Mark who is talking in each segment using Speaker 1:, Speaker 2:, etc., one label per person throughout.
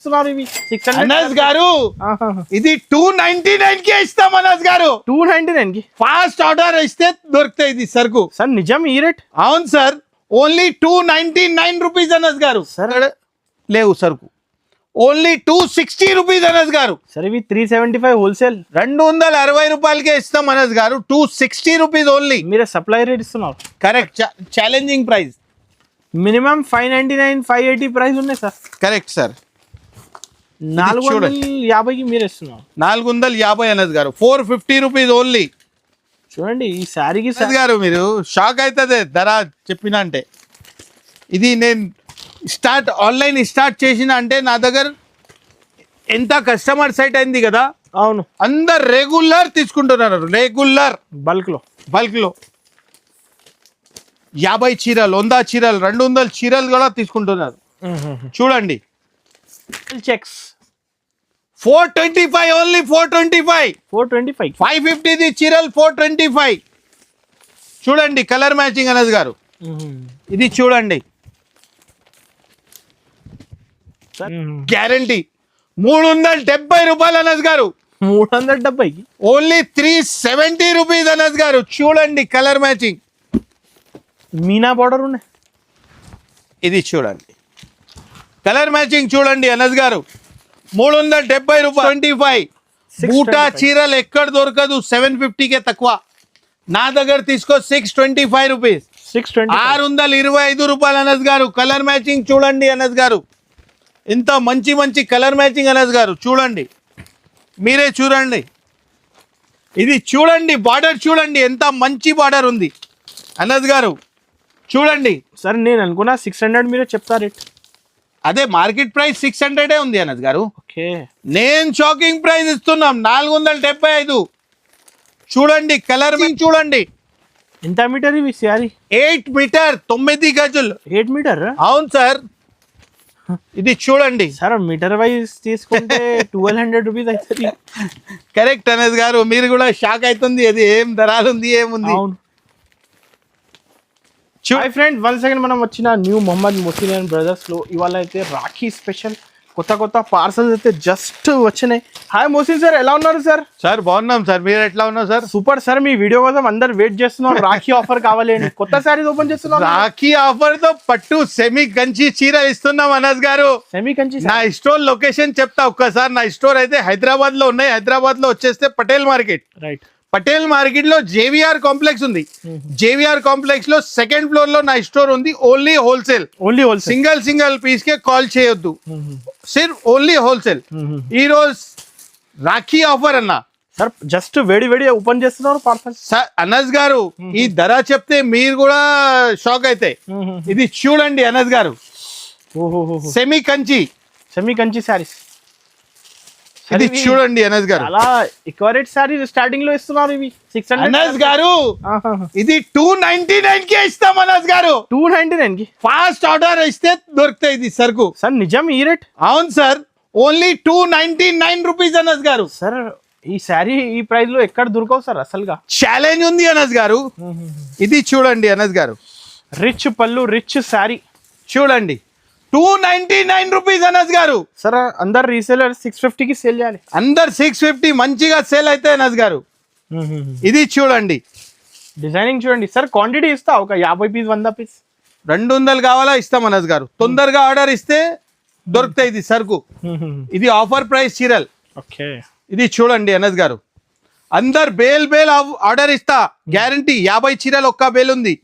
Speaker 1: ఇస్తున్నారు ఇవి 600
Speaker 2: అనస్ గారు ఇది 299 కి ఇస్తాం అనస్ గారు
Speaker 1: 299 కి
Speaker 2: ఫాస్ట్ ఆర్డర్ ఇస్తే దొరుకుతాయి ఇది సరుకు
Speaker 1: సార్ నిజం ఈ రేట్
Speaker 2: అవును సార్ ఓన్లీ 299 రూపీస్ అనస్ గారు
Speaker 1: సార్
Speaker 2: లేవు సరుకు ఓన్లీ 260 రూపీస్ అనస్ గారు
Speaker 1: సార్ ఇవి 375 హోల్సేల్
Speaker 2: 260 రూపాయలకే ఇస్తాం అనస్ గారు 260 రూపీస్ ఓన్లీ
Speaker 1: మీరే సప్లై రేట్ ఇస్తున్నారు
Speaker 2: correct challenging price
Speaker 1: minimum 599 580 price ఉన్నాయి సార్
Speaker 2: కరెక్ట్ సార్
Speaker 1: 450 కి మీరు ఇస్తున్నారు
Speaker 2: 450 అనస్ గారు 450 రూపీస్ ఓన్లీ
Speaker 1: చూడండి ఈ శారీకి
Speaker 2: అనస్ గారు మీరు షాక్ అవుతుంది ధర చెప్పిన అంటే ఇది నేను ఆన్లైన్ స్టార్ట్ చేసిన అంటే నా దగ్గర ఎంత కస్టమర్ సైట్ అయింది కదా
Speaker 1: అవును
Speaker 2: అందరు రెగ్యులర్ తీసుకుంటున్నారు రెగ్యులర్
Speaker 1: బల్క్ లో
Speaker 2: 50 చీరలు 100 చీరలు 200 చీరలు కూడా తీసుకుంటున్నారు చూడండి
Speaker 1: చెక్స్
Speaker 2: 425 ఓన్లీ 425 550 ది చీరలు 425 చూడండి కలర్ మ్యాచింగ్ అనస్ గారు ఇది చూడండి గ్యారంటీ 370 రూపాయలు అనస్ గారు
Speaker 1: 370 కి
Speaker 2: ఓన్లీ 370 రూపీస్ అనస్ గారు చూడండి కలర్ మ్యాచింగ్
Speaker 1: మీనా బార్డర్ ఉన్నాయి
Speaker 2: ఇది చూడండి కలర్ మ్యాచింగ్ చూడండి అనస్ గారు 370 రూపాయలు 25 బూటా చీరలు ఎక్కడ దొరకదు 750 కే తక్కువ నా దగ్గర తీసుకో 625 రూపీస్ 625 రూపాయలు అనస్ గారు కలర్ మ్యాచింగ్ చూడండి అనస్ గారు ఇంత మంచి కలర్ మ్యాచింగ్ అనస్ గారు చూడండి మీరే చూడండి ఇది చూడండి బార్డర్ చూడండి ఎంత మంచి బార్డర్ ఉంది అనస్ గారు చూడండి
Speaker 1: సార్ నేను అనుకున్నా 600 మీరు చెప్తా రేట్
Speaker 2: అదే మార్కెట్ ప్రైస్ 600 ఉంది అనస్ గారు
Speaker 1: ఓకే
Speaker 2: నేను షాకింగ్ ప్రైస్ ఇస్తున్నాం 475 చూడండి కలర్ చూడండి
Speaker 1: ఎంత మీటర్ ఇవి శారీ
Speaker 2: 8 మీటర్ 9 గజులు
Speaker 1: 8 మీటర్
Speaker 2: అవును సార్ ఇది చూడండి
Speaker 1: సార్ మీటర్ వైజ్ తీసుకుంటే 1200 రూపీస్ అవుతుంది
Speaker 2: కరెక్ట్ అనస్ గారు మీరు కూడా షాక్ అవుతుంది అది ఏం ధరాలు ఉంది ఏముంది
Speaker 1: అవును హాయ్ ఫ్రెండ్ 1 సెకండ్ మనం వచ్చిన న్యూ మొహమ్మద్ మొసిన్ బ్రదర్స్ లో ఇవాళ అయితే రాఖీ స్పెషల్ కొత్త పార్సల్స్ అయితే జస్ట్ వచ్చినాయి హాయ్ మొసిన్ సార్ ఎలా ఉన్నారు సార్
Speaker 2: సార్ బాగున్నాం సార్ మీరు ఎట్లా ఉన్నారు సార్
Speaker 1: సూపర్ సార్ మీ వీడియో కోసం అందరు వెయిట్ చేస్తున్నారు రాఖీ ఆఫర్ కావాలి అని కొత్త సారీస్ ఓపెన్ చేస్తున్నారు
Speaker 2: రాఖీ ఆఫర్ తో పట్టు సెమీ కంచి చీర ఇస్తున్నాం అనస్ గారు
Speaker 1: సెమీ కంచి
Speaker 2: నా స్టోర్ లొకేషన్ చెప్తా ఒక్కసారి నా స్టోర్ అయితే హైదరాబాద్ లో ఉన్నాయి హైదరాబాద్ లో వచ్చేస్తే Patel market
Speaker 1: right
Speaker 2: Patel market లో జేవిఆర్ కాంప్లెక్స్ ఉంది జేవిఆర్ కాంప్లెక్స్ లో సెకండ్ ఫ్లోర్ లో నా స్టోర్ ఉంది ఓన్లీ హోల్సేల్ సింగిల్ పీస్ కే కాల్ చేయొద్దు సిర్ఫ్ ఓన్లీ హోల్సేల్ ఈ రోజు రాఖీ ఆఫర్ అన్న
Speaker 1: సార్ జస్ట్ వేడి ఓపెన్ చేస్తున్నారు పార్సల్
Speaker 2: సార్ అనస్ గారు ఈ ధర చెప్తే మీరు కూడా షాక్ అయితే ఇది చూడండి అనస్ గారు సెమీ కంచి
Speaker 1: సారీస్
Speaker 2: ఇది చూడండి అనస్ గారు
Speaker 1: అలా ఎక్కువ రేట్ సారీ స్టార్టింగ్ లో ఇస్తున్నారు ఇవి 600
Speaker 2: అనస్ గారు ఇది 299 కే ఇస్తాం అనస్ గారు
Speaker 1: 299 కి
Speaker 2: ఫాస్ట్ ఆర్డర్ ఇస్తే దొరుకుతాయి ఇది సరుకు
Speaker 1: సార్ నిజం ఈ రేట్
Speaker 2: అవును సార్ ఓన్లీ 299 రూపీస్ అనస్ గారు
Speaker 1: సార్ ఈ సారీ ఈ ప్రైస్ లో ఎక్కడ దొరకవు సార్ అసలుగా
Speaker 2: ఛాలెంజ్ ఉంది అనస్ గారు ఇది చూడండి అనస్ గారు
Speaker 1: రిచ్ పళ్ళు రిచ్ సారీ
Speaker 2: చూడండి 299 రూపీస్ అనస్ గారు
Speaker 1: సార్ అందరు రీసేలర్ 650 కి సేల్ చేయాలి
Speaker 2: అందరు 650 మంచిగా సేల్ అయితే అనస్ గారు ఇది చూడండి
Speaker 1: డిజైనింగ్ చూడండి సార్ క్వాంటిటీ ఇస్తా ఒక 50 పీస్ 100 పీస్
Speaker 2: 200 కావాలా ఇస్తాం అనస్ గారు తొందరగా ఆర్డర్ ఇస్తే దొరుకుతాయి ఇది సరుకు ఇది ఆఫర్ ప్రైస్ చీరల్
Speaker 1: ఓకే
Speaker 2: ఇది చూడండి అనస్ గారు అందరు బేల్ ఆర్డర్ ఇస్తా గ్యారంటీ 50 చీరలు ఒక్క బేల్ ఉంది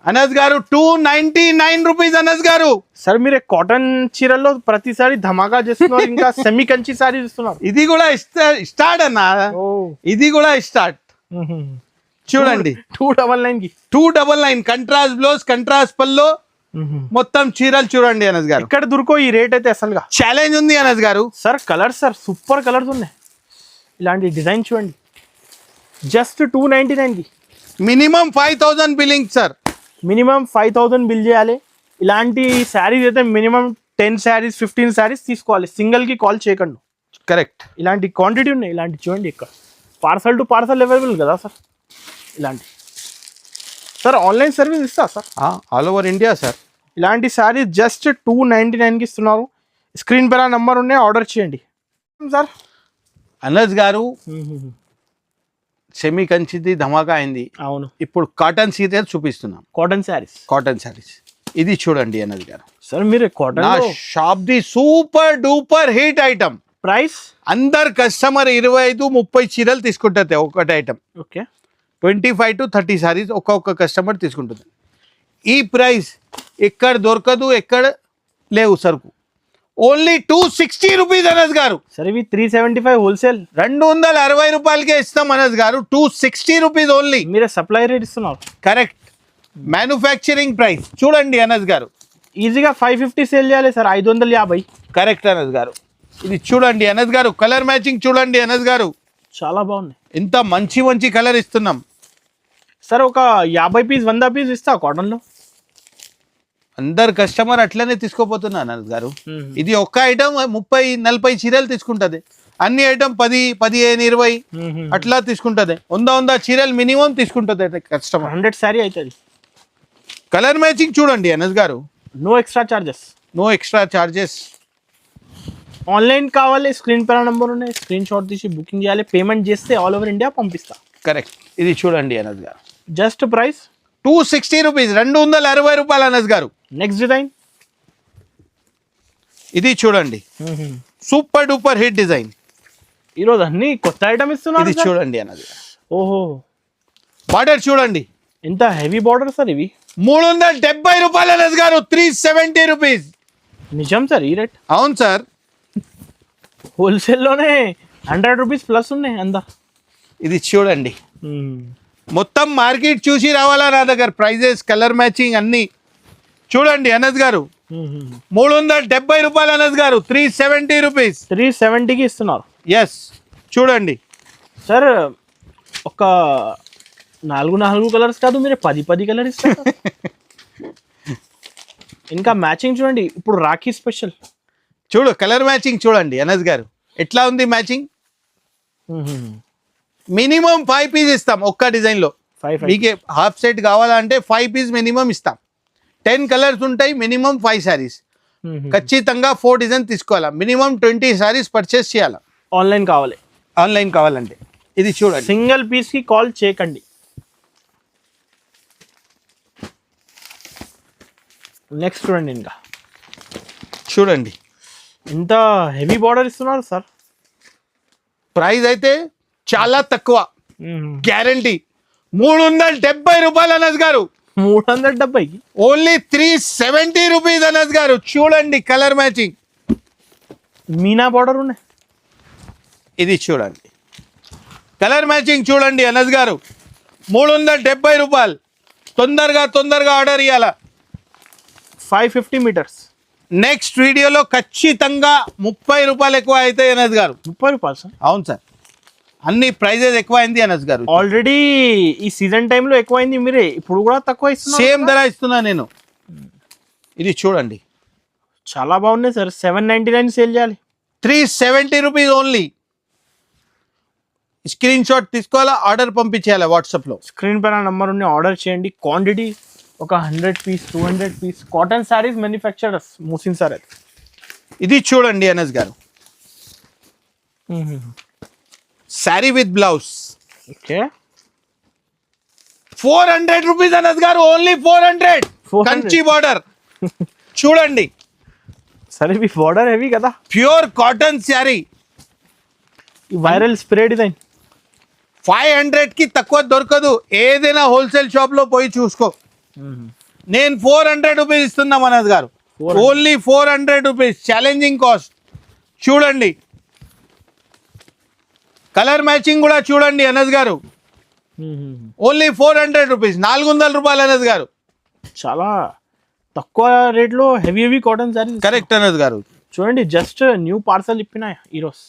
Speaker 2: అనస్ గారు 299 రూపీస్ అనస్ గారు
Speaker 1: సార్ మీరు కాటన్ చీరల్లో ప్రతిసారి ధమాకా చేస్తున్నారు ఇంకా సెమీ కంచి సారీ ఇస్తున్నారు
Speaker 2: ఇది కూడా స్టార్ట్ అన్న ఇది కూడా స్టార్ట్ చూడండి
Speaker 1: 299 కి
Speaker 2: 299 కంట్రాస్ట్ బ్లౌజ్ కంట్రాస్ట్ పల్లో మొత్తం చీరలు చూడండి అనస్ గారు
Speaker 1: ఇక్కడ దొరకో ఈ రేట్ అయితే అసలుగా
Speaker 2: ఛాలెంజ్ ఉంది అనస్ గారు
Speaker 1: sir colours sir super colours ఉన్నాయి ఇలాంటి డిజైన్ చూడండి జస్ట్ 299 కి
Speaker 2: minimum 5000 billing sir
Speaker 1: minimum 5000 bill చేయాలి ఇలాంటి శారీస్ అయితే మినిమం 10 శారీస్ 15 శారీస్ తీసుకోవాలి సింగిల్ కి కాల్ చేయకండి
Speaker 2: కరెక్ట్
Speaker 1: ఇలాంటి క్వాంటిటీ ఉన్నాయి ఇలాంటి చూడండి ఇక్కడ పార్సల్ టు పార్సల్ అవైలబుల్ కదా సార్ ఇలాంటి సార్ ఆన్లైన్ సర్వీస్ ఇస్తా sir
Speaker 2: all over India sir
Speaker 1: ఇలాంటి శారీ జస్ట్ 299 కి ఇస్తున్నారు స్క్రీన్ పైన నంబర్ ఉన్నాయి, ఆర్డర్ చేయండి సార్.
Speaker 2: అనస్ గారు సెమీ కంచిది ధమాకా అయింది.
Speaker 1: అవును,
Speaker 2: ఇప్పుడు కాటన్ సీరియల్ చూపిస్తున్నాం.
Speaker 1: కాటన్ శారీస్.
Speaker 2: కాటన్ శారీస్ ఇది చూడండి అనస్ గారు.
Speaker 1: సార్ మీరు
Speaker 2: నా
Speaker 1: cotton
Speaker 2: shop the super duper hit item.
Speaker 1: Price
Speaker 2: అందరు కస్టమర్ 25-30 చీరలు తీసుకుంటుంది ఒకటి ఐటమ్.
Speaker 1: ఓకే,
Speaker 2: 25 to 30 సారీస్ ఒక్కొక్క కస్టమర్ తీసుకుంటుంది. ఈ ప్రైస్ ఎక్కడ దొరకదు, ఎక్కడ లేవు సరుకు. ఓన్లీ 260 రూపీస్ అనస్ గారు.
Speaker 1: సార్ ఇవి 375 హోల్సేల్.
Speaker 2: 260 రూపాయలకే ఇస్తాం అనస్ గారు. 260 రూపీస్ ఓన్లీ.
Speaker 1: మీరే సప్లై రేట్ ఇస్తున్నారు.
Speaker 2: కరెక్ట్, మ్యానుఫ్యాక్చరింగ్ ప్రైస్ చూడండి అనస్ గారు.
Speaker 1: ఈజీగా 550 సేల్ చేయాలి సార్, 550.
Speaker 2: కరెక్ట్ అనస్ గారు. ఇది చూడండి అనస్ గారు, కలర్ మ్యాచింగ్ చూడండి అనస్ గారు.
Speaker 1: చాలా బాగున్నాయి.
Speaker 2: ఇంత మంచి మంచి కలర్ ఇస్తున్నాం
Speaker 1: సార్. ఒక 50 పీస్ 100 పీస్ ఇస్తా కాటన్లో.
Speaker 2: అందరు కస్టమర్ అట్లనే తీసుకోపోతున్నా అనస్ గారు. ఇది ఒక్క ఐటమ్ 30-40 చీరలు తీసుకుంటది. అన్ని ఐటమ్ 10-15-20 అట్లా తీసుకుంటది. 100 చీరలు మినిమం తీసుకుంటది కస్టమర్.
Speaker 1: 100 శారీ అవుతుంది.
Speaker 2: కలర్ మ్యాచింగ్ చూడండి అనస్ గారు.
Speaker 1: No extra charges.
Speaker 2: No extra charges.
Speaker 1: Online కావాలి, స్క్రీన్ పైన నంబర్ ఉన్నాయి, స్క్రీన్ షాట్ తీసి బుకింగ్ చేయాలి. పేమెంట్ చేస్తే ఆల్ ఓవర్ ఇండియా పంపిస్తా.
Speaker 2: కరెక్ట్, ఇది చూడండి అనస్ గారు.
Speaker 1: జస్ట్ ప్రైస్
Speaker 2: 260 రూపీస్, 260 రూపాయలు అనస్ గారు.
Speaker 1: నెక్స్ట్ డిజైన్
Speaker 2: ఇది చూడండి, సూపర్ డూపర్ హిట్ డిజైన్.
Speaker 1: ఈరోజు అన్ని కొత్త ఐటమ్ ఇస్తున్నారు.
Speaker 2: ఇది చూడండి అనస్ గారు.
Speaker 1: ఓహో,
Speaker 2: బార్డర్ చూడండి,
Speaker 1: ఎంత హెవీ బార్డర్ సార్. ఇవి
Speaker 2: 370 రూపాయలు అనస్ గారు. 370 రూపీస్.
Speaker 1: నిజం సార్ ఈ రేట్?
Speaker 2: అవును సార్.
Speaker 1: హోల్సేల్లోనే 100 రూపీస్ ప్లస్ ఉన్నాయి అందా.
Speaker 2: ఇది చూడండి, మొత్తం మార్కెట్ చూసి రావాలా నా దగ్గర. ప్రైజెస్, కలర్ మ్యాచింగ్ అన్ని చూడండి అనస్ గారు. 370 రూపాయలు అనస్ గారు. 370 రూపీస్.
Speaker 1: 370కి ఇస్తున్నారు.
Speaker 2: ఎస్, చూడండి
Speaker 1: సార్. ఒక 4 కలర్స్ కాదు, మీరు 10 కలర్ ఇస్తారు. ఇంకా మ్యాచింగ్ చూడండి, ఇప్పుడు రాఖీ స్పెషల్.
Speaker 2: చూడు కలర్ మ్యాచింగ్ చూడండి అనస్ గారు. ఎట్లా ఉంది మ్యాచింగ్. మినిమం 5 పీస్ ఇస్తాం ఒక్క డిజైన్లో.
Speaker 1: 5
Speaker 2: మీకు హాఫ్ సెట్ కావాలంటే 5 పీస్ మినిమం ఇస్తాం. 10 కలర్స్ ఉంటాయి, మినిమం 5 శారీస్. ఖచ్చితంగా 4 డిజైన్ తీసుకోవాలా. మినిమం 20 శారీస్ పర్చేస్ చేయాలా.
Speaker 1: ఆన్లైన్ కావాలి.
Speaker 2: ఆన్లైన్ కావాలంటే ఇది చూడండి.
Speaker 1: సింగిల్ పీస్కి కాల్ చేయకండి. నెక్స్ట్ చూడండి, ఇంకా
Speaker 2: చూడండి
Speaker 1: ఇంత హెవీ బార్డర్ ఇస్తున్నారు సార్.
Speaker 2: ప్రైస్ అయితే చాలా తక్కువ, గ్యారంటీ. 370 రూపాయలు అనస్ గారు.
Speaker 1: 370కి
Speaker 2: ఓన్లీ 370 రూపీస్ అనస్ గారు. చూడండి కలర్ మ్యాచింగ్.
Speaker 1: మీనా బార్డర్ ఉన్నాయి.
Speaker 2: ఇది చూడండి కలర్ మ్యాచింగ్ చూడండి అనస్ గారు. 370 రూపాయలు. తొందరగా ఆర్డర్ ఇవ్వాలా.
Speaker 1: 550 మీటర్స్.
Speaker 2: నెక్స్ట్ వీడియోలో ఖచ్చితంగా 30 రూపాయలు ఎక్కువ అవుతాయి అనస్ గారు.
Speaker 1: 30 రూపాయలు సార్?
Speaker 2: అవును సార్, అన్ని ప్రైజెస్ ఎక్కువ అయింది అనస్ గారు.
Speaker 1: ఆల్రెడీ ఈ సీజన్ టైంలో ఎక్కువైంది, మీరే ఇప్పుడు కూడా తక్కువ ఇస్తున్నారు.
Speaker 2: సేమ్ ధర ఇస్తున్నా నేను. ఇది చూడండి,
Speaker 1: చాలా బాగున్నాయి సార్. 799 సేల్ చేయాలి.
Speaker 2: 370 రూపీస్ ఓన్లీ. స్క్రీన్ షాట్ తీసుకోవాలా, ఆర్డర్ పంపించేయాలి వాట్సాప్లో.
Speaker 1: స్క్రీన్ పైన నంబర్ ఉంది, ఆర్డర్ చేయండి. క్వాంటిటీ ఒక 100 piece 200 piece. Cotton saris manufacturers ముసిన్ సార్ అది.
Speaker 2: ఇది చూడండి అనస్ గారు, sari with blouse.
Speaker 1: Okay,
Speaker 2: 400 rupees Anas గారు. ఓన్లీ 400. కంచి బార్డర్ చూడండి.
Speaker 1: సరే, ఇవి బార్డర్ హెవీ కదా.
Speaker 2: Pure cotton sari.
Speaker 1: Viral spray design.
Speaker 2: 500కి తక్కువ దొరకదు. ఏదైనా హోల్సేల్ షాప్లో పోయి చూసుకో. నేను 400 రూపీస్ ఇస్తున్నా మనోజ్ గారు. Only 400 rupees, challenging cost. చూడండి కలర్ మ్యాచింగ్ కూడా చూడండి అనస్ గారు. ఓన్లీ 400 రూపీస్, 400 రూపాయలు అనస్ గారు.
Speaker 1: చాలా తక్కువ రేట్లో heavy heavy cotton saris.
Speaker 2: Correct Anas గారు.
Speaker 1: చూడండి, జస్ట్ న్యూ పార్సల్ ఇప్పిన ఈరోజు.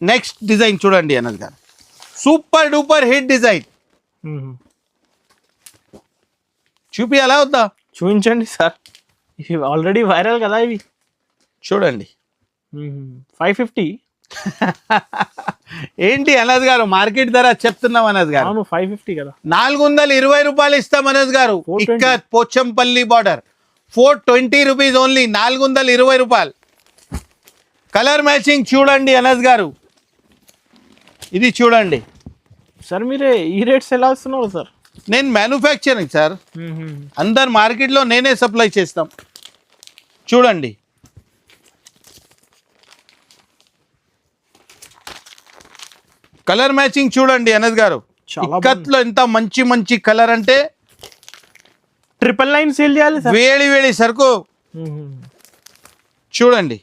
Speaker 2: నెక్స్ట్ డిజైన్ చూడండి అనస్ గారు, సూపర్ డూపర్ హిట్ డిజైన్. చూపియాలా వద్దా?
Speaker 1: చూపించండి సార్, ఇవి ఆల్రెడీ వైరల్ కదా ఇవి.
Speaker 2: చూడండి
Speaker 1: 550.
Speaker 2: ఏంటి అనస్ గారు, మార్కెట్ ధర చెప్తున్నాం అనస్ గారు.
Speaker 1: అవును, 550 కదా.
Speaker 2: 420 రూపాయలు ఇస్తాం అనస్ గారు. ఇక్కడ పోచంపల్లి బార్డర్ 420 రూపీస్ ఓన్లీ. 420 రూపాయలు. కలర్ మ్యాచింగ్ చూడండి అనస్ గారు, ఇది చూడండి.
Speaker 1: సార్ మీరే ఈ రేట్స్ ఎలా వస్తున్నారు సార్?
Speaker 2: నేను మ్యానుఫ్యాక్చరింగ్ సార్, అందరు మార్కెట్లో నేనే సప్లై చేస్తాం. చూడండి కలర్ మ్యాచింగ్ చూడండి అనస్ గారు,
Speaker 1: చాలా
Speaker 2: ఇక్కత్లో ఎంత మంచి మంచి కలర్ అంటే
Speaker 1: 999 సేల్ చేయాలి సార్.
Speaker 2: వేడి వేడి సరుకు. చూడండి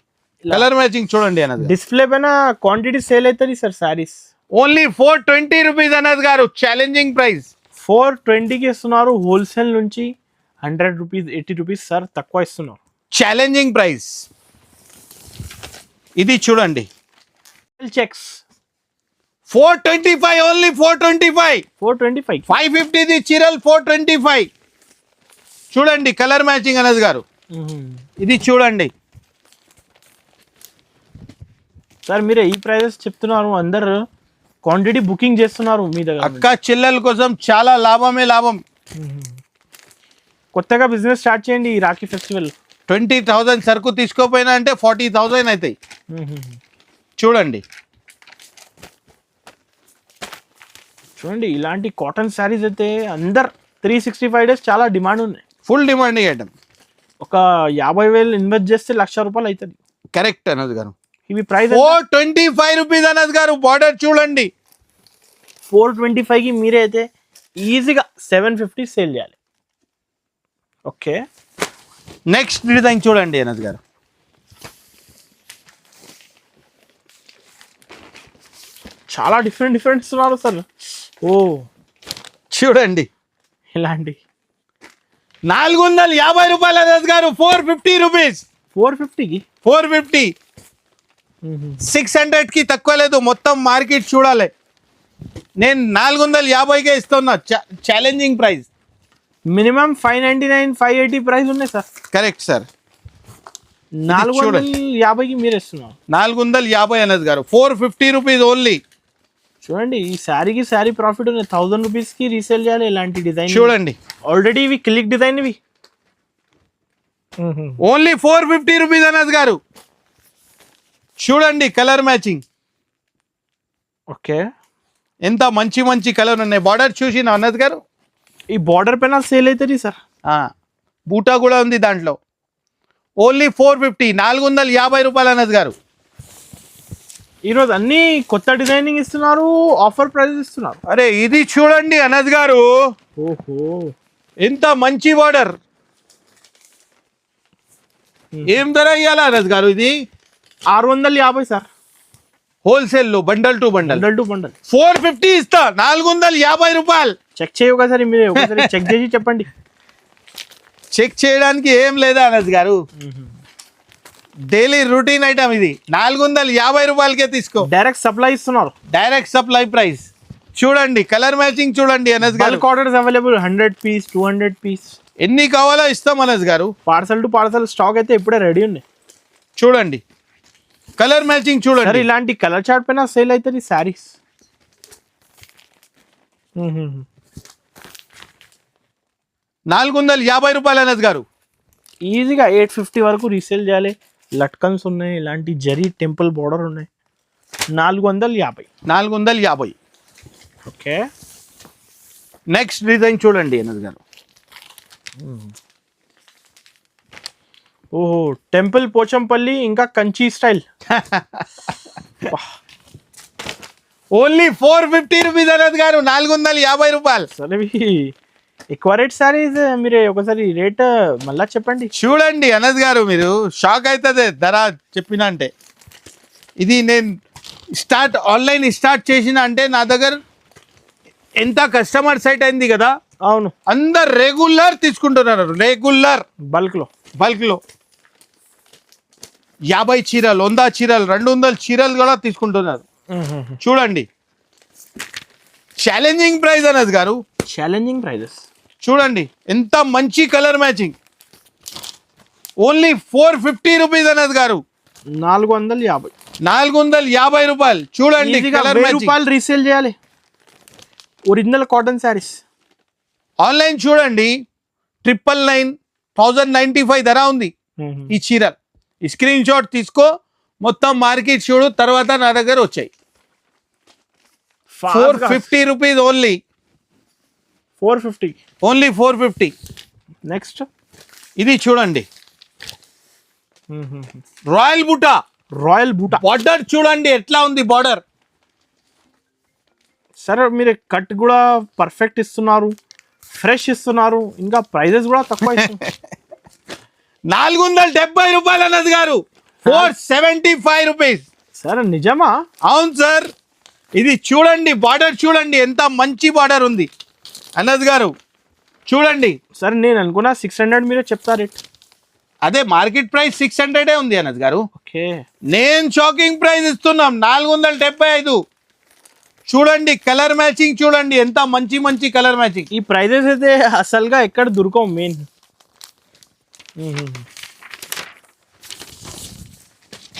Speaker 2: కలర్ మ్యాచింగ్ చూడండి అనస్ గారు.
Speaker 1: డిస్ప్లే పైన క్వాంటిటీ సేల్ అవుతుంది sir saris.
Speaker 2: Only 420 rupees Anas గారు, ఛాలెంజింగ్ ప్రైస్.
Speaker 1: 420కి ఇస్తున్నారు, హోల్సేల్ నుంచి 100 రూపీస్ 80 రూపీస్ సార్ తక్కువ ఇస్తున్నారు.
Speaker 2: Challenging price. ఇది చూడండి
Speaker 1: చెక్స్
Speaker 2: 425, ఓన్లీ 425.
Speaker 1: 425.
Speaker 2: 550 ది చీరల్ 425. చూడండి కలర్ మ్యాచింగ్ అనస్ గారు, ఇది చూడండి.
Speaker 1: సార్ మీరే ఈ ప్రైజెస్ చెప్తున్నారు, అందరు క్వాంటిటీ బుకింగ్ చేస్తున్నారు మీ దగ్గర.
Speaker 2: అక్క చెల్లెల కోసం చాలా లాభమే లాభం.
Speaker 1: కొత్తగా బిజినెస్ స్టార్ట్ చేయండి ఈ రాఖీ ఫెస్టివల్.
Speaker 2: 20,000 సరుకు తీసుకోపోయినా అంటే 40,000 అవుతాయి. చూడండి
Speaker 1: చూడండి ఇలాంటి కాటన్ శారీస్ అయితే అందరు 365 డేస్ చాలా డిమాండ్ ఉన్నాయి.
Speaker 2: Full demanding item.
Speaker 1: ఒక 50,000 ఇన్వెస్ట్ చేస్తే 1,00,000 రూపాయలు అవుతుంది.
Speaker 2: కరెక్ట్ అనస్ గారు.
Speaker 1: ఇవి ప్రైస్
Speaker 2: 425 రూపీస్ అనస్ గారు. బార్డర్ చూడండి
Speaker 1: 425కి మీరే అయితే ఈజీగా 750 సేల్ చేయాలి. ఓకే
Speaker 2: నెక్స్ట్ డిజైన్ చూడండి అనస్ గారు.
Speaker 1: చాలా డిఫరెంట్ ఇస్తున్నారు సార్. ఓ
Speaker 2: చూడండి
Speaker 1: ఇలాంటి
Speaker 2: 450 రూపాయలు అనస్ గారు. 450 రూపీస్.
Speaker 1: 450కి
Speaker 2: 450. 600కి తక్కువ లేదు. మొత్తం మార్కెట్ చూడాలి. నేను 450కే ఇస్తున్నా, ఛాలెంజింగ్ ప్రైస్.
Speaker 1: మినిమం 599 580 ప్రైస్ ఉన్నాయి సార్.
Speaker 2: Correct sir.
Speaker 1: 450కి మీరు ఇస్తున్నారు.
Speaker 2: 450 అనస్ గారు. 450 రూపీస్ ఓన్లీ.
Speaker 1: చూడండి ఈ శారీకి శారీ ప్రాఫిట్ ఉంది. 1000 రూపీస్కి రీసేల్ చేయాలి ఇలాంటి డిజైన్.
Speaker 2: చూడండి
Speaker 1: ఆల్రెడీ ఇవి క్లిక్ డిజైన్ ఇవి.
Speaker 2: ఓన్లీ 450 రూపీస్ అనస్ గారు. చూడండి కలర్ మ్యాచింగ్.
Speaker 1: ఓకే
Speaker 2: ఎంత మంచి మంచి కలర్ ఉన్నాయి. బార్డర్ చూసిన అనస్ గారు,
Speaker 1: ఈ బార్డర్ పైన సేల్ అవుతుంది సార్.
Speaker 2: బూటా కూడా ఉంది దాంట్లో. ఓన్లీ 450. 450 రూపాయలు అనస్ గారు.
Speaker 1: ఈరోజు అన్ని కొత్త డిజైనింగ్ ఇస్తున్నారు, ఆఫర్ ప్రైస్ ఇస్తున్నారు.
Speaker 2: అరే ఇది చూడండి అనస్ గారు,
Speaker 1: ఓహో
Speaker 2: ఎంత మంచి బార్డర్. ఏం ధర ఇవ్వాలా అనస్ గారు? ఇది
Speaker 1: 650 సార్.
Speaker 2: హోల్సేల్ లో bundle to bundle.
Speaker 1: Bundle to bundle
Speaker 2: 450 ఇస్తా. 450 రూపాయలు.
Speaker 1: చెక్ చేయవు కదా సార్ మీరు, ఒకసారి చెక్ చేసి చెప్పండి.
Speaker 2: చెక్ చేయడానికి ఏం లేదా అనస్ గారు, డైలీ రొటీన్ ఐటమ్ ఇది. 450 రూపాయలకే తీసుకో.
Speaker 1: డైరెక్ట్ సప్లై ఇస్తున్నారు.
Speaker 2: Direct supply price. చూడండి కలర్ మ్యాచింగ్ చూడండి అనస్ గారు.
Speaker 1: Bulk orders available. 100 piece 200 piece
Speaker 2: ఎన్ని కావాలో ఇస్తాం అనస్ గారు.
Speaker 1: పార్సల్ టు పార్సల్ స్టాక్ అయితే ఇప్పుడే రెడీ ఉన్నాయి.
Speaker 2: చూడండి కలర్ మ్యాచింగ్
Speaker 1: సార్
Speaker 2: చూడండి.
Speaker 1: ఇలాంటి కలర్ చార్ట్ పైన సేల్ అవుతుంది శారీస్.
Speaker 2: 450 రూపాయలు అనస్ గారు.
Speaker 1: ఈజీగా 850 వరకు రీసేల్ చేయాలి. లట్కన్స్ ఉన్నాయి, ఇలాంటి జరీ టెంపుల్ బోర్డర్ ఉన్నాయి. 450.
Speaker 2: 450.
Speaker 1: ఓకే
Speaker 2: నెక్స్ట్ డిజైన్ చూడండి అనస్ గారు.
Speaker 1: ఓహో టెంపుల్ పోచంపల్లి ఇంకా Kanchi style.
Speaker 2: Only 450 rupees Anas గారు. 450 రూపాయలు.
Speaker 1: సరే ఇవి ఎక్కువ రేట్ శారీస్. మీరు ఒకసారి రేట్ మళ్ళా చెప్పండి.
Speaker 2: చూడండి అనస్ గారు, మీరు షాక్ అవుతుంది ధర చెప్పిన అంటే. ఇది నేను ఆన్లైన్ స్టార్ట్ చేసిన అంటే నా దగ్గర ఎంత కస్టమర్ సైట్ అయింది కదా.
Speaker 1: అవును
Speaker 2: అందరు రెగ్యులర్ తీసుకుంటున్నారు. రెగ్యులర్
Speaker 1: బల్క్లో
Speaker 2: లో 50 చీరలు 100 చీరలు 200 చీరలు కూడా తీసుకుంటున్నారు. చూడండి ఛాలెంజింగ్ ప్రైస్ అనస్ గారు.
Speaker 1: Challenging prices.
Speaker 2: చూడండి ఎంత మంచి colour matching. Only 450 rupees Anas గారు.
Speaker 1: 450.
Speaker 2: 450 రూపాయలు. చూడండి కలర్ మ్యాచింగ్.
Speaker 1: రూపాయలు రీసేల్ చేయాలి ఒరిజినల్ కాటన్ శారీస్.
Speaker 2: ఆన్లైన్ చూడండి 999 1095 ధర ఉంది ఈ చీర. ఈ స్క్రీన్ షాట్ తీసుకో. మొత్తం మార్కెట్ చూడు, తర్వాత నా దగ్గర వచ్చాయి 450 రూపీస్ ఓన్లీ.
Speaker 1: 450.
Speaker 2: ఓన్లీ 450.
Speaker 1: నెక్స్ట్
Speaker 2: ఇది చూడండి, రాయల్ బూటా.
Speaker 1: రాయల్ బూటా
Speaker 2: బార్డర్ చూడండి ఎట్లా ఉంది బార్డర్.
Speaker 1: సరే మీరు కట్ కూడా పర్ఫెక్ట్ ఇస్తున్నారు, ఫ్రెష్ ఇస్తున్నారు, ఇంకా ప్రైజెస్ కూడా తక్కువ ఇస్తున్నారు.
Speaker 2: 470 రూపాయలు అన్నది గారు, 475 రూపీస్.
Speaker 1: సరే నిజమా?
Speaker 2: అవును సార్. ఇది చూడండి బార్డర్ చూడండి ఎంత మంచి బార్డర్ ఉంది అన్నది గారు, చూడండి.
Speaker 1: సరే నేను అనుకున్నా 600 మీరే చెప్తా రేట్.
Speaker 2: అదే మార్కెట్ ప్రైస్ 600 ఉంది అన్నది గారు.
Speaker 1: ఓకే,
Speaker 2: నేను షాకింగ్ ప్రైస్ ఇస్తున్నాం 475. చూడండి కలర్ మ్యాచింగ్ చూడండి ఎంత మంచి మంచి కలర్ మ్యాచింగ్.
Speaker 1: ఈ ప్రైజెస్ అయితే అసలుగా ఎక్కడ దొరకవు మెయిన్.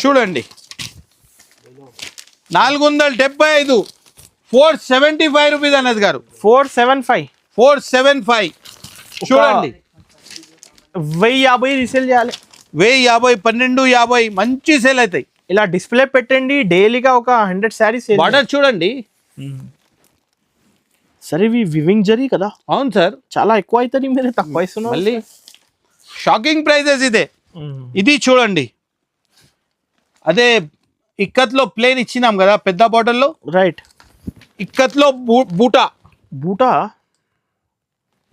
Speaker 2: చూడండి 475, 475 రూపీస్ అన్నది గారు.
Speaker 1: 475.
Speaker 2: 475 చూడండి.
Speaker 1: 1050 రీసేల్ చేయాలి.
Speaker 2: 1050, 1250 మంచి సేల్ అవుతాయి.
Speaker 1: ఇలా డిస్ప్లే పెట్టండి, డైలీగా ఒక 100 శారీస్.
Speaker 2: బార్డర్ చూడండి.
Speaker 1: సరే ఇవి వివింగ్ జరీ కదా.
Speaker 2: అవును సార్.
Speaker 1: చాలా ఎక్కువ అవుతుంది, మీరు తక్కువ ఇస్తున్నారు.
Speaker 2: మళ్ళీ షాకింగ్ ప్రైజెస్ ఇదే. ఇది చూడండి, అదే ఇక్కత్లో ప్లేన్ ఇచ్చినాం కదా పెద్ద బార్డర్లో,
Speaker 1: రైట్.
Speaker 2: ఇక్కత్లో బూటా.
Speaker 1: బూటా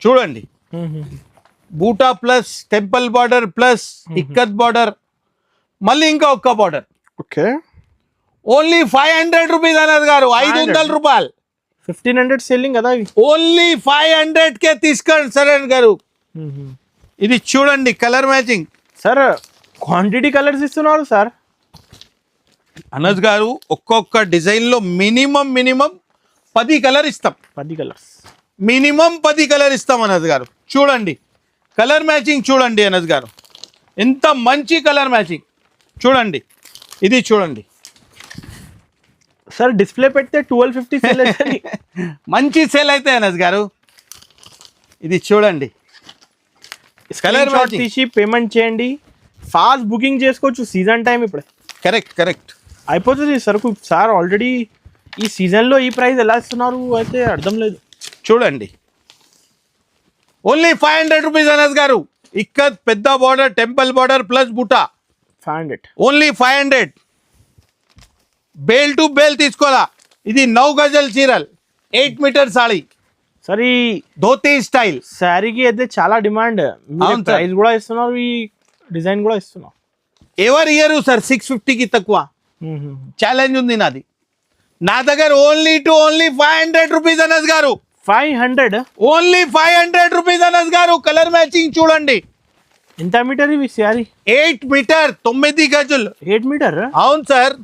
Speaker 2: చూడండి, బూటా plus temple border plus ikat border, మళ్ళీ ఇంకా ఒక్క బార్డర్.
Speaker 1: ఓకే,
Speaker 2: ఓన్లీ 500 రూపీస్ అన్నది గారు. 500 రూపాయలు.
Speaker 1: 1500 సెల్లింగ్ కదా ఇవి.
Speaker 2: ఓన్లీ 500కే తీసుకోండి సరేన్ గారు. ఇది చూడండి colour matching.
Speaker 1: Sir quantity colours ఇస్తున్నారు సార్.
Speaker 2: అనజ్ గారు ఒక్కొక్క డిజైన్ లో మినిమం 10 కలర్ ఇస్తాం.
Speaker 1: 10 కలర్స్
Speaker 2: మినిమం 10 కలర్ ఇస్తాం అనజ్ గారు. చూడండి కలర్ మ్యాచింగ్ చూడండి అనజ్ గారు, ఎంత మంచి కలర్ మ్యాచింగ్ చూడండి. ఇది చూడండి
Speaker 1: సార్, డిస్ప్లే పెడితే 1250 సేల్ అవుతుంది.
Speaker 2: మంచి సేల్ అయితే అనజ్ గారు. ఇది చూడండి
Speaker 1: కలర్ తీసి పేమెంట్ చేయండి, ఫాస్ట్ బుకింగ్ చేసుకోవచ్చు. సీజన్ టైం ఇప్పుడే.
Speaker 2: కరెక్ట్
Speaker 1: అయిపోతుంది సరుకు. సార్ ఆల్రెడీ ఈ సీజన్లో ఈ ప్రైస్ ఎలా ఇస్తున్నారు అయితే అర్థం లేదు.
Speaker 2: చూడండి ఓన్లీ 500 రూపీస్ అనజ్ గారు. ఇక్కత్ పెద్ద border temple border plus buta
Speaker 1: 500.
Speaker 2: Only 500. Bale to bale తీసుకోవాలా. ఇది 9 గజల్ చీరల్ 8 మీటర్ సాడీ.
Speaker 1: సరే ఈ
Speaker 2: ధోతీ స్టైల్
Speaker 1: శారీకి అయితే చాలా డిమాండ్.
Speaker 2: అవును సార్.
Speaker 1: ప్రైస్ కూడా ఇస్తున్నారు, ఈ డిజైన్ కూడా ఇస్తున్నారు.
Speaker 2: ఎవరు ఇయర్ సార్ 650కి తక్కువ. ఛాలెంజ్ ఉంది నాది. నా దగ్గర ఓన్లీ 500 రూపీస్ అనజ్ గారు.
Speaker 1: 500.
Speaker 2: ఓన్లీ 500 రూపీస్ అనజ్ గారు. కలర్ మ్యాచింగ్ చూడండి.
Speaker 1: ఎంత మీటర్ ఇవి శారీ?
Speaker 2: 8 మీటర్ 9 గజులు.
Speaker 1: 8 మీటర్.
Speaker 2: అవును సార్.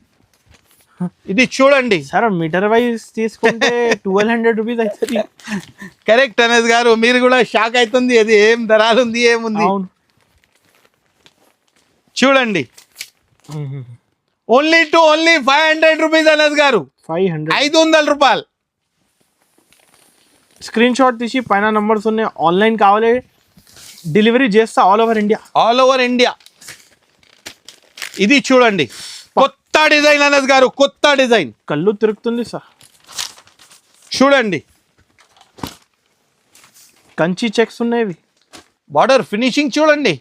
Speaker 2: ఇది చూడండి
Speaker 1: సార్ మీటర్ వైజ్ తీసుకుంటే 1200 రూపీస్ అవుతుంది.
Speaker 2: కరెక్ట్ అనజ్ గారు. మీరు కూడా షాక్ అవుతుంది, అది ఏం ధరలు ఉంది ఏముంది.
Speaker 1: అవును
Speaker 2: చూడండి ఓన్లీ 500 రూపీస్ అనజ్ గారు.
Speaker 1: 500.
Speaker 2: 500 రూపాయలు.
Speaker 1: స్క్రీన్ షాట్ తీసి పైన నంబర్స్ ఉన్నాయి. ఆన్లైన్ కావాలి, డెలివరీ చేస్తా all over India.
Speaker 2: All over India. ఇది చూడండి కొత్త డిజైన్ అనజ్ గారు, కొత్త డిజైన్.
Speaker 1: కళ్ళు తిరుగుతుంది సార్.
Speaker 2: చూడండి
Speaker 1: కంచి చెక్స్ ఉన్నాయి.
Speaker 2: బార్డర్ ఫినిషింగ్ చూడండి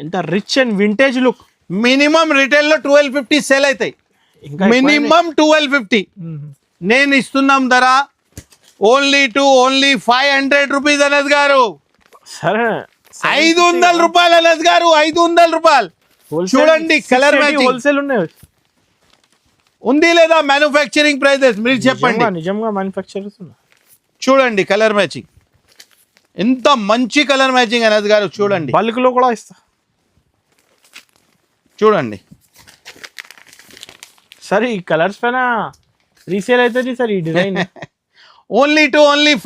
Speaker 1: ఎంత rich and vintage look.
Speaker 2: Minimum retail లో 1250 సేల్ అవుతాయి.
Speaker 1: ఇంకా
Speaker 2: మినిమం 1250. నేను ఇస్తున్నాం ధర ఓన్లీ 500 రూపీస్ అనజ్ గారు.
Speaker 1: సరే
Speaker 2: 500 రూపాయలు అనజ్ గారు. 500 రూపాయలు. చూడండి కలర్ మ్యాచింగ్.
Speaker 1: హోల్సేల్ ఉన్నాయి
Speaker 2: ఉంది లేదా మ్యానుఫ్యాక్చరింగ్ ప్రైజెస్ మీరు చెప్పండి.
Speaker 1: నిజంగా మ్యానుఫ్యాక్చరర్స్ ఉన్నాయి.
Speaker 2: చూడండి కలర్ మ్యాచింగ్ ఎంత మంచి కలర్ మ్యాచింగ్ అనజ్ గారు. చూడండి
Speaker 1: బల్క్ లో కూడా ఇస్తా.
Speaker 2: చూడండి
Speaker 1: సరే ఈ కలర్స్ పైన రీసేల్ అవుతుంది సార్ ఈ డిజైన్.
Speaker 2: ఓన్లీ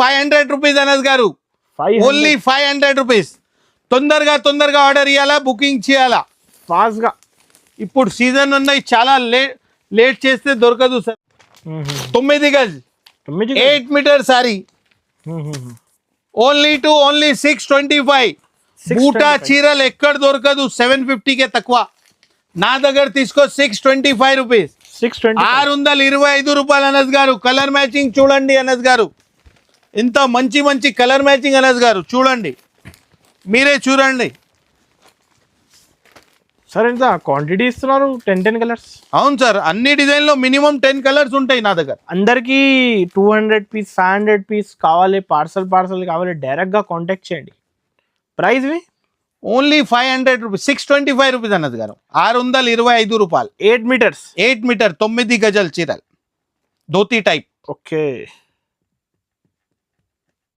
Speaker 2: 500 రూపీస్ అనజ్ గారు. Only 500 rupees. తొందరగా ఆర్డర్ ఇవ్వాలా, బుకింగ్ చేయాలా
Speaker 1: ఫాస్ట్ గా.
Speaker 2: ఇప్పుడు సీజన్ ఉన్నాయి, చాలా లేట్ చేస్తే దొరకదు సార్. 9 గజ్ 8 మీటర్ సారీ ఓన్లీ 625. బూటా చీరలు ఎక్కడ దొరకదు 750కే తక్కువ. నా దగ్గర తీసుకో 625 రూపీస్.
Speaker 1: 620.
Speaker 2: 625 రూపాయలు అనస్ గారు. కలర్ మ్యాచింగ్ చూడండి అనస్ గారు, ఇంత మంచి మంచి కలర్ మ్యాచింగ్ అనస్ గారు చూడండి, మీరే చూడండి.
Speaker 1: సార్ ఎంత క్వాంటిటీ ఇస్తున్నారు? 10 కలర్స్.
Speaker 2: అవును సార్, అన్ని డిజైన్లో మినిమం 10 కలర్స్ ఉంటాయి నా దగ్గర.
Speaker 1: అందరికి 200 పీస్ 500 పీస్ కావాలి, పార్సల్ కావాలి, డైరెక్ట్గా కాంటాక్ట్ చేయండి. ప్రైస్
Speaker 2: ఓన్లీ 500 రూపీస్, 625 రూపీస్ అన్నది గారు. 625 రూపాయలు.
Speaker 1: 8 మీటర్స్.
Speaker 2: 8 మీటర్ 9 గజాల చీరలు, ధోతి టైప్.
Speaker 1: ఓకే.